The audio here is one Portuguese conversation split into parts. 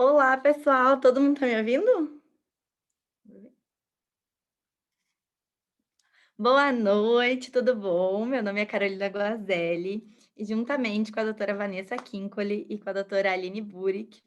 Olá, pessoal, todo mundo tá me ouvindo? Boa noite, tudo bom? Meu nome é Carolina Guazelli e juntamente com a doutora Vanessa Kinkoli e com a doutora Aline Burick,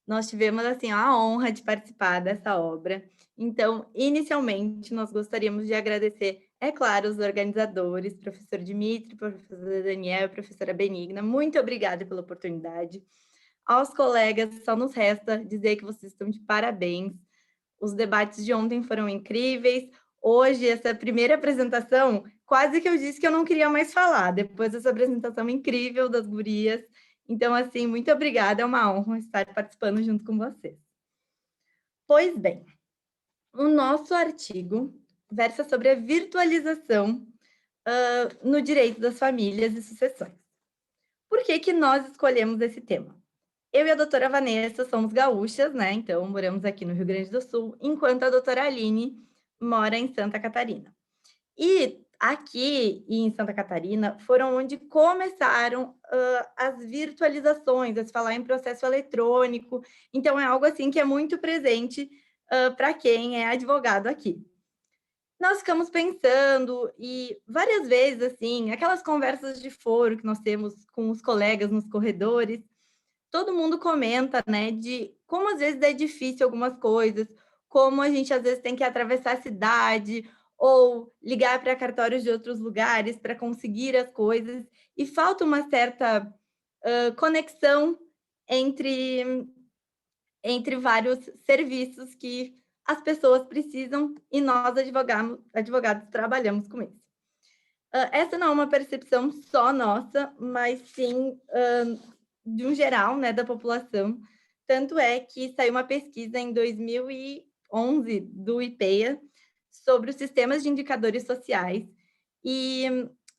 nós tivemos assim a honra de participar dessa obra. Então, inicialmente, nós gostaríamos de agradecer, é claro, os organizadores, professor Dimitri, professora Daniel e professora Benigna. Muito obrigada pela oportunidade. Aos colegas, só nos resta dizer que vocês estão de parabéns. Os debates de ontem foram incríveis. Hoje, essa primeira apresentação, quase que eu disse que eu não queria mais falar, depois dessa apresentação incrível das gurias. Então, assim, muito obrigada, é uma honra estar participando junto com vocês. Pois bem, o nosso artigo versa sobre a virtualização no direito das famílias e sucessões. Por que que nós escolhemos esse tema? Eu e a doutora Vanessa somos gaúchas, né? Então, moramos aqui no Rio Grande do Sul, enquanto a doutora Aline mora em Santa Catarina. E aqui em Santa Catarina foram onde começaram as virtualizações, a se falar em processo eletrônico. Então, é algo assim que é muito presente para quem é advogado aqui. Nós ficamos pensando e várias vezes, assim, aquelas conversas de foro que nós temos com os colegas nos corredores, todo mundo comenta, né, de como às vezes é difícil algumas coisas, como a gente às vezes tem que atravessar a cidade ou ligar para cartórios de outros lugares para conseguir as coisas, e falta uma certa conexão entre, entre vários serviços que as pessoas precisam e nós, advogados, trabalhamos com isso. Essa não é uma percepção só nossa, mas sim de um geral, né, da população. Tanto é que saiu uma pesquisa em 2011 do IPEA sobre os sistemas de indicadores sociais e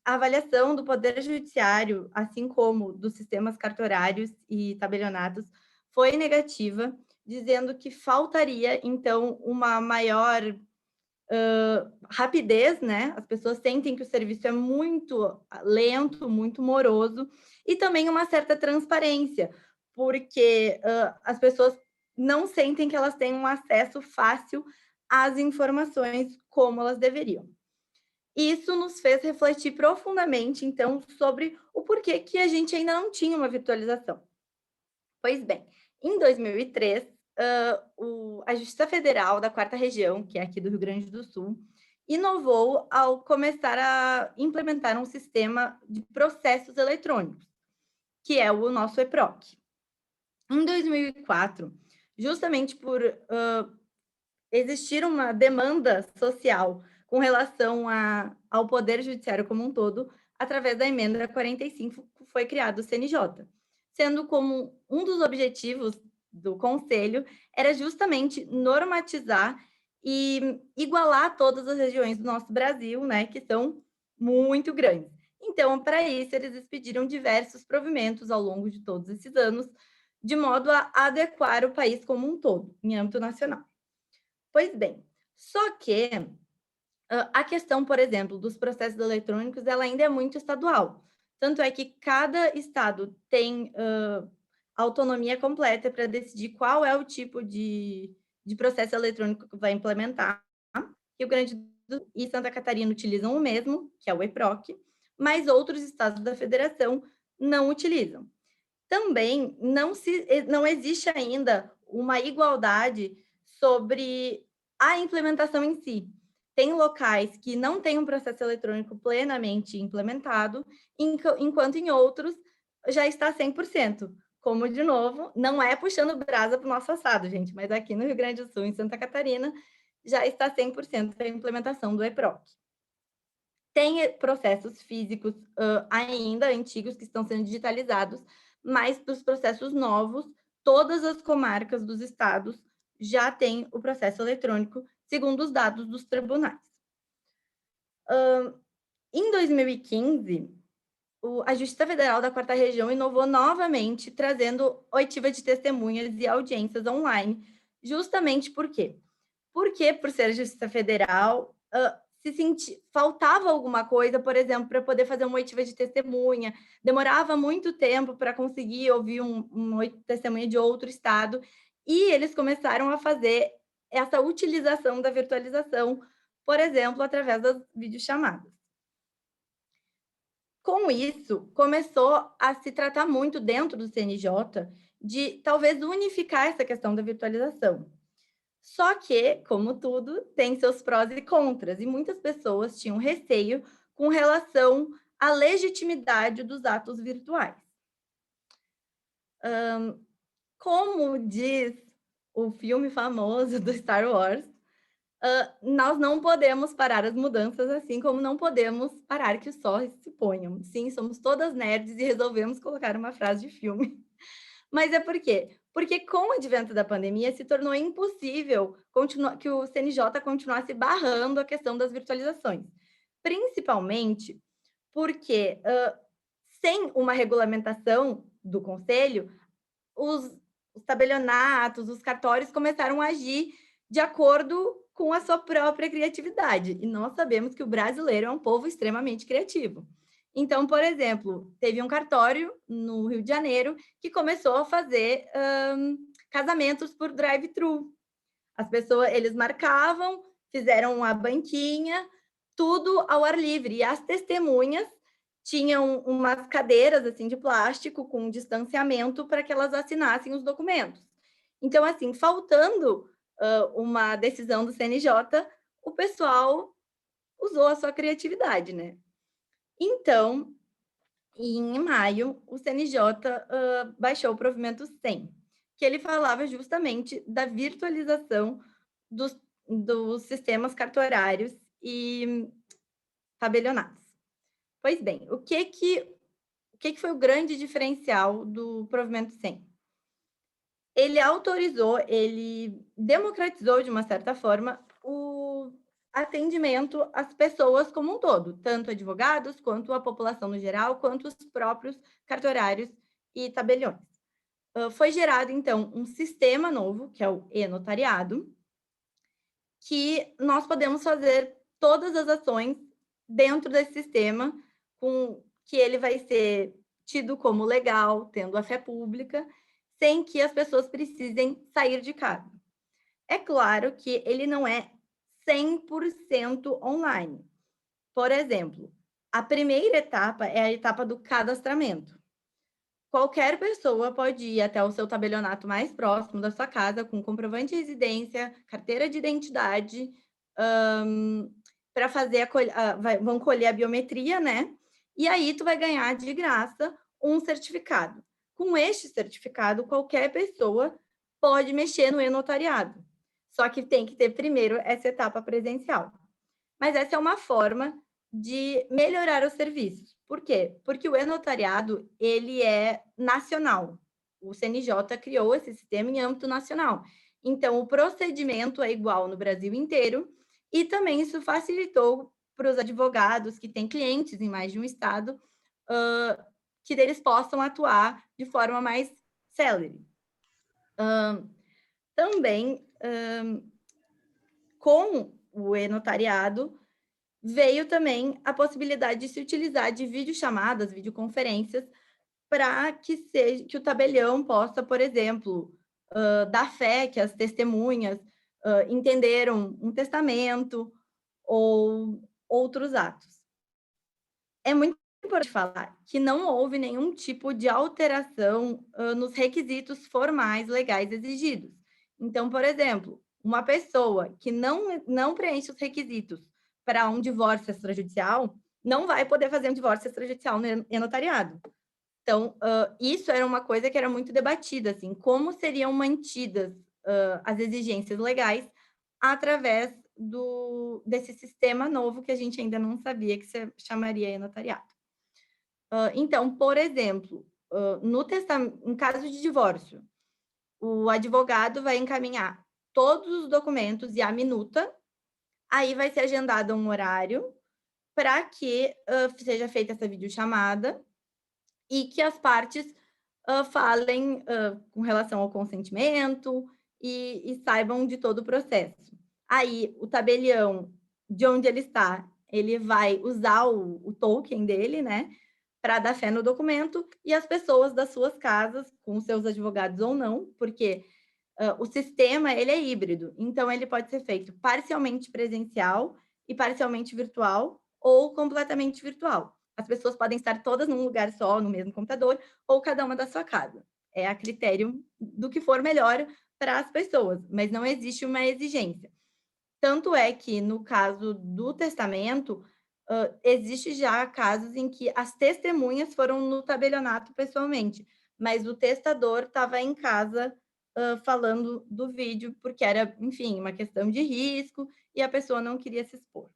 a avaliação do Poder Judiciário, assim como dos sistemas cartorários e tabelionatos, foi negativa, dizendo que faltaria, então, uma maior rapidez, né? As pessoas sentem que o serviço é muito lento, muito moroso, e também uma certa transparência, porque as pessoas não sentem que elas têm um acesso fácil às informações como elas deveriam. Isso nos fez refletir profundamente, então, sobre o porquê que a gente ainda não tinha uma virtualização. Pois bem, em 2003, a Justiça Federal da Quarta Região, que é aqui do Rio Grande do Sul, inovou ao começar a implementar um sistema de processos eletrônicos, que é o nosso EPROC. Em 2004, justamente por existir uma demanda social com relação ao Poder Judiciário como um todo, através da emenda 45, foi criado o CNJ, sendo como um dos objetivos do Conselho era justamente normatizar e igualar todas as regiões do nosso Brasil, né, que são muito grandes. Então, para isso, eles expediram diversos provimentos ao longo de todos esses anos, de modo a adequar o país como um todo, em âmbito nacional. Pois bem, só que a questão, por exemplo, dos processos eletrônicos, ela ainda é muito estadual. Tanto é que cada estado tem autonomia completa para decidir qual é o tipo de processo eletrônico que vai implementar. Rio Grande do Sul e Santa Catarina utilizam o mesmo, que é o EPROC, mas outros estados da federação não utilizam. Também não existe ainda uma igualdade sobre a implementação em si. Tem locais que não têm um processo eletrônico plenamente implementado, enquanto em outros já está 100%. Como, de novo, não é puxando brasa para o nosso assado, gente, mas aqui no Rio Grande do Sul, em Santa Catarina, já está 100% a implementação do EPROC. Tem processos físicos ainda antigos que estão sendo digitalizados, mas para os processos novos, todas as comarcas dos estados já têm o processo eletrônico, segundo os dados dos tribunais. Em 2015, a Justiça Federal da Quarta Região inovou novamente, trazendo oitiva de testemunhas e audiências online, justamente por quê? Porque, por ser Justiça Federal, faltava alguma coisa, por exemplo, para poder fazer uma oitiva de testemunha, demorava muito tempo para conseguir ouvir uma testemunha de outro estado, E eles começaram a fazer essa utilização da virtualização, por exemplo, através das videochamadas. Com isso, começou a se tratar muito dentro do CNJ de talvez unificar essa questão da virtualização. Só que, como tudo, tem seus prós e contras, e muitas pessoas tinham receio com relação à legitimidade dos atos virtuais. Como diz o filme famoso do Star Wars, nós não podemos parar as mudanças, assim como não podemos parar que os sóis se ponham. Sim, somos todas nerds e resolvemos colocar uma frase de filme. Mas é por quê? Porque com o advento da pandemia se tornou impossível que o CNJ continuasse barrando a questão das virtualizações. Principalmente porque, sem uma regulamentação do conselho, os tabelionatos, os cartórios começaram a agir de acordo com a sua própria criatividade, e nós sabemos que o brasileiro é um povo extremamente criativo. Então, por exemplo, teve um cartório no Rio de Janeiro que começou a fazer, casamentos por drive-thru. As pessoas eles marcavam, fizeram a banquinha, tudo ao ar livre, e as testemunhas tinham umas cadeiras, assim, de plástico com distanciamento para que elas assinassem os documentos. Então, assim, faltando, uma decisão do CNJ, o pessoal usou a sua criatividade, né. Então, em maio, o CNJ, baixou o provimento 100, que ele falava justamente da virtualização dos sistemas cartorários e tabelionatos. Pois bem, o que que foi o grande diferencial do provimento 100? Ele democratizou, de uma certa forma, o atendimento às pessoas como um todo, tanto advogados, quanto a população no geral, quanto os próprios cartorários e tabeliões. Foi gerado, então, um sistema novo, que é o e-notariado, que nós podemos fazer todas as ações dentro desse sistema, com que ele vai ser tido como legal, tendo a fé pública, sem que as pessoas precisem sair de casa. É claro que ele não é 100% online. Por exemplo, a primeira etapa é a etapa do cadastramento. Qualquer pessoa pode ir até o seu tabelionato mais próximo da sua casa com comprovante de residência, carteira de identidade, para fazer vão colher a biometria, né, e aí tu vai ganhar de graça um certificado. Com este certificado, qualquer pessoa pode mexer no e-notariado, só que tem que ter primeiro essa etapa presencial. Mas essa é uma forma de melhorar os serviços. Por quê? Porque o e-notariado, ele é nacional. O CNJ criou esse sistema em âmbito nacional. Então, o procedimento é igual no Brasil inteiro e também isso facilitou para os advogados que têm clientes em mais de um estado, que eles possam atuar de forma mais célere. Também, com o e-notariado, veio também a possibilidade de se utilizar de videochamadas, videoconferências, para que o tabelião possa, por exemplo, dar fé que as testemunhas, entenderam um testamento ou outros atos. É muito importante falar que não houve nenhum tipo de alteração, nos requisitos formais legais exigidos. Então, por exemplo, uma pessoa que não preenche os requisitos para um divórcio extrajudicial, não vai poder fazer um divórcio extrajudicial no notariado. Então, isso era uma coisa que era muito debatida, assim, como seriam mantidas, as exigências legais através desse sistema novo que a gente ainda não sabia que se chamaria e-notariado. Então, por exemplo, em caso de divórcio, o advogado vai encaminhar todos os documentos e a minuta, aí vai ser agendado um horário para que, seja feita essa videochamada e que as partes, falem, com relação ao consentimento e saibam de todo o processo. Aí, o tabelião, de onde ele está, ele vai usar o token dele, né, para dar fé no documento, e as pessoas das suas casas, com seus advogados ou não, porque O sistema ele é híbrido, então ele pode ser feito parcialmente presencial e parcialmente virtual ou completamente virtual. As pessoas podem estar todas num lugar só, no mesmo computador, ou cada uma da sua casa. É a critério do que for melhor para as pessoas, mas não existe uma exigência. Tanto é que no caso do testamento, existe já casos em que as testemunhas foram no tabelionato pessoalmente, mas o testador estava em casa, falando do vídeo, porque era, enfim, uma questão de risco e a pessoa não queria se expor.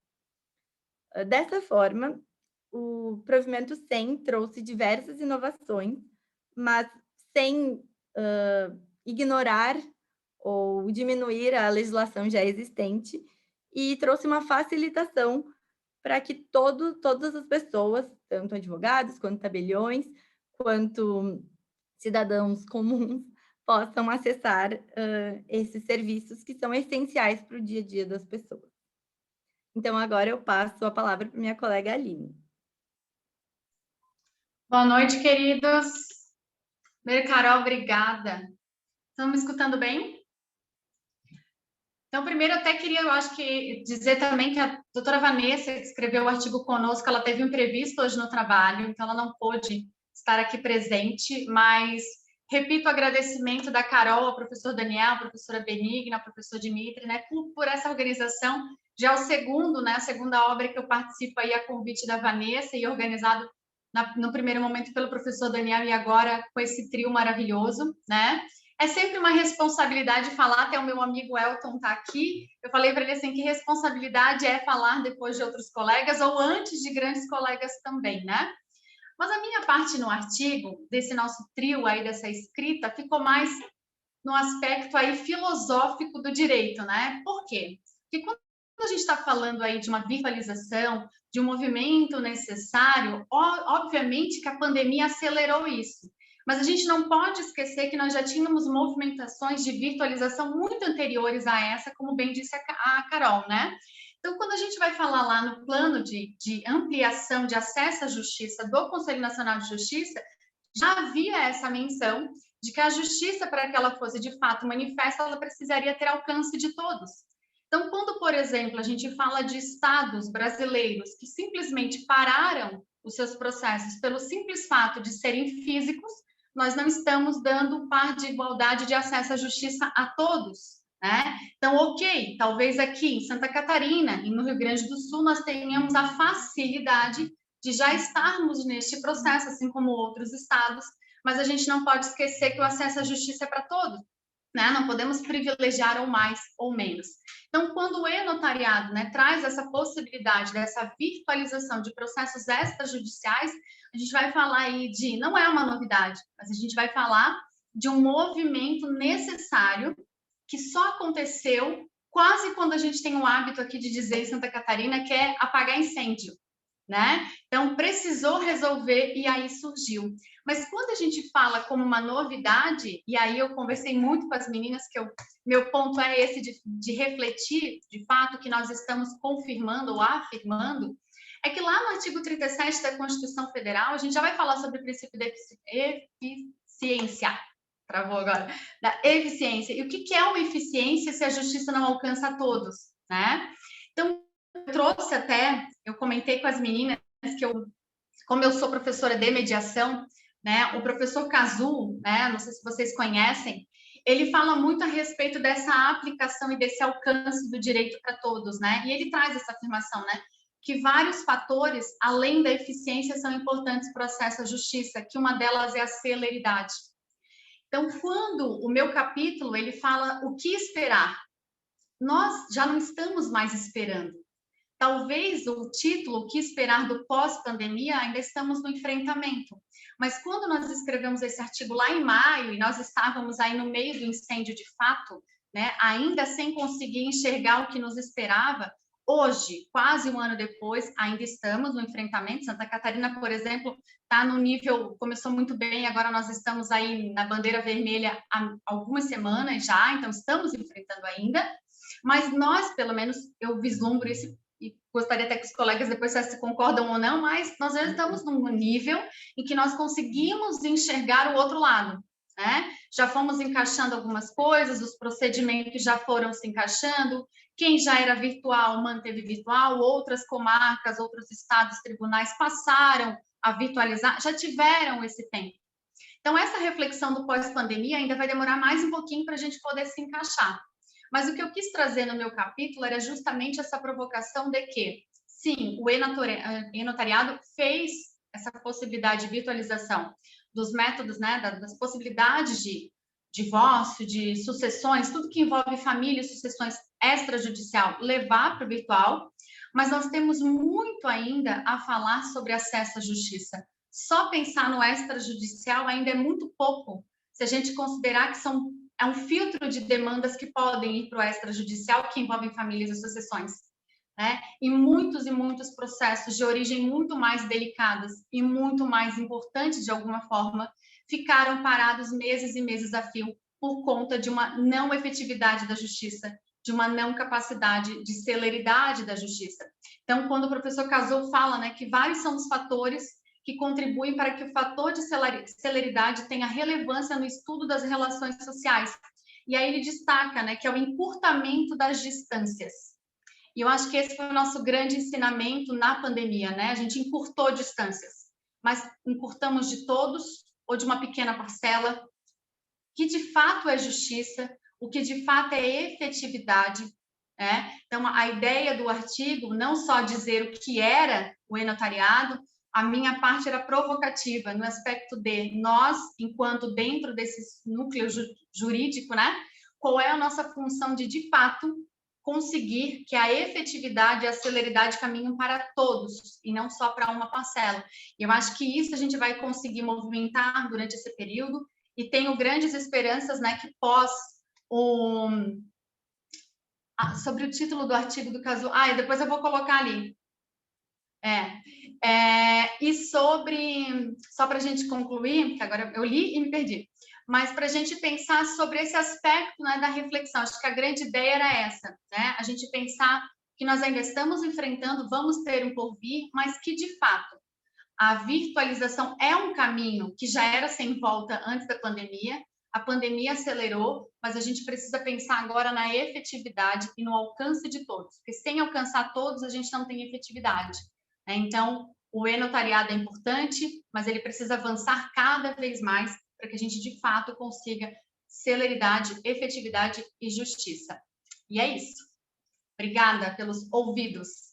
Dessa forma, o provimento 100 trouxe diversas inovações, mas sem, ignorar ou diminuir a legislação já existente, e trouxe uma facilitação para que todas as pessoas, tanto advogados, quanto tabeliões, quanto cidadãos comuns, possam acessar, esses serviços que são essenciais para o dia a dia das pessoas. Então agora eu passo a palavra para minha colega Aline. Boa noite, queridos. Primeiro, Carol, obrigada. Estão me escutando bem? Então, primeiro, eu até queria, eu acho que, dizer também que a doutora Vanessa, que escreveu o artigo conosco, ela teve um imprevisto hoje no trabalho, então ela não pôde estar aqui presente, mas repito o agradecimento da Carol, ao professor Daniel, à professora Benigna, ao professor Dimitri, né, por essa organização. Já é o segundo, né, a segunda obra que eu participo aí a convite da Vanessa e organizado no primeiro momento pelo professor Daniel e agora com esse trio maravilhoso, né? É sempre uma responsabilidade falar, até o meu amigo Elton está aqui, eu falei para ele assim, que responsabilidade é falar depois de outros colegas ou antes de grandes colegas também, né? Mas a minha parte no artigo, desse nosso trio aí, dessa escrita, ficou mais no aspecto aí filosófico do direito, né? Por quê? Porque quando a gente está falando aí de uma virtualização, de um movimento necessário, obviamente que a pandemia acelerou isso. Mas a gente não pode esquecer que nós já tínhamos movimentações de virtualização muito anteriores a essa, como bem disse a Carol, né? Então, quando a gente vai falar lá no plano de ampliação de acesso à justiça do Conselho Nacional de Justiça, já havia essa menção de que a justiça, para que ela fosse de fato manifesta, ela precisaria ter alcance de todos. Então, quando, por exemplo, a gente fala de estados brasileiros que simplesmente pararam os seus processos pelo simples fato de serem físicos, nós não estamos dando um par de igualdade de acesso à justiça a todos, né? Então, ok, talvez aqui em Santa Catarina e no Rio Grande do Sul nós tenhamos a facilidade de já estarmos neste processo, assim como outros estados, mas a gente não pode esquecer que o acesso à justiça é para todos, né? Não podemos privilegiar ou mais ou menos. Então, quando o e-notariado, né, traz essa possibilidade dessa virtualização de processos extrajudiciais, a gente vai falar aí de, não é uma novidade, mas a gente vai falar de um movimento necessário que só aconteceu quase quando a gente tem o hábito aqui de dizer em Santa Catarina, que é apagar incêndio, né? Então, precisou resolver e aí surgiu. Mas quando a gente fala como uma novidade, e aí eu conversei muito com as meninas, meu ponto é esse de refletir, de fato, que nós estamos confirmando ou afirmando, é que lá no artigo 37 da Constituição Federal, a gente já vai falar sobre o princípio da eficiência, travou agora, da eficiência. E o que é uma eficiência se a justiça não alcança a todos, né? Então, eu trouxe até, eu comentei com as meninas que como eu sou professora de mediação, né, o professor Kazu, né, não sei se vocês conhecem, ele fala muito a respeito dessa aplicação e desse alcance do direito para todos, né, e ele traz essa afirmação, né, que vários fatores, além da eficiência, são importantes para o acesso à justiça, que uma delas é a celeridade. Então, quando o meu capítulo, ele fala o que esperar, nós já não estamos mais esperando. Talvez o título, o que esperar do pós-pandemia, ainda estamos no enfrentamento. Mas quando nós escrevemos esse artigo lá em maio, e nós estávamos aí no meio do incêndio de fato, né, ainda sem conseguir enxergar o que nos esperava, hoje, quase um ano depois, ainda estamos no enfrentamento. Santa Catarina, por exemplo, está no nível, começou muito bem, agora nós estamos aí na bandeira vermelha há algumas semanas já, então estamos enfrentando ainda, mas nós, pelo menos, eu vislumbro esse e gostaria até que os colegas depois se concordam ou não, mas nós já estamos num nível em que nós conseguimos enxergar o outro lado. né? Já fomos encaixando algumas coisas, os procedimentos já foram se encaixando, quem já era virtual manteve virtual, outras comarcas, outros estados, tribunais passaram a virtualizar, já tiveram esse tempo. Então, essa reflexão do pós-pandemia ainda vai demorar mais um pouquinho para a gente poder se encaixar. Mas o que eu quis trazer no meu capítulo era justamente essa provocação de que, sim, o e-notariado fez essa possibilidade de virtualização dos métodos, né, das possibilidades de divórcio, de sucessões, tudo que envolve família e sucessões extrajudicial, levar para o virtual, mas nós temos muito ainda a falar sobre acesso à justiça. Só pensar no extrajudicial ainda é muito pouco, se a gente considerar que é um filtro de demandas que podem ir para o extrajudicial, que envolvem famílias e sucessões. Né? E muitos processos de origem muito mais delicadas e muito mais importantes, de alguma forma, ficaram parados meses e meses a fio por conta de uma não efetividade da justiça, de uma não capacidade de celeridade da justiça. Então, quando o professor Cazot fala, né, que vários são os fatores que contribuem para que o fator de celeridade tenha relevância no estudo das relações sociais. E aí ele destaca, né, que é o encurtamento das distâncias. E eu acho que esse foi o nosso grande ensinamento na pandemia, né? A gente encurtou distâncias, mas encurtamos de todos ou de uma pequena parcela, que de fato é justiça, o que de fato é efetividade, né? Então, a ideia do artigo, não só dizer o que era o e-notariado, a minha parte era provocativa, no aspecto de nós, enquanto dentro desse núcleo jurídico, né? Qual é a nossa função de fato, conseguir que a efetividade e a celeridade caminhem para todos, e não só para uma parcela. E eu acho que isso a gente vai conseguir movimentar durante esse período, e tenho grandes esperanças, né, que pós sobre o título do artigo do caso. E depois eu vou colocar ali. E sobre, só para a gente concluir, que agora eu li e me perdi, mas para a gente pensar sobre esse aspecto, né, da reflexão, acho que a grande ideia era essa, né? A gente pensar que nós ainda estamos enfrentando, vamos ter um porvir, mas que de fato a virtualização é um caminho que já era sem volta antes da pandemia. A pandemia acelerou, mas a gente precisa pensar agora na efetividade e no alcance de todos, porque sem alcançar todos, a gente não tem efetividade. Então, o e-notariado é importante, mas ele precisa avançar cada vez mais para que a gente, de fato, consiga celeridade, efetividade e justiça. E é isso. Obrigada pelos ouvidos.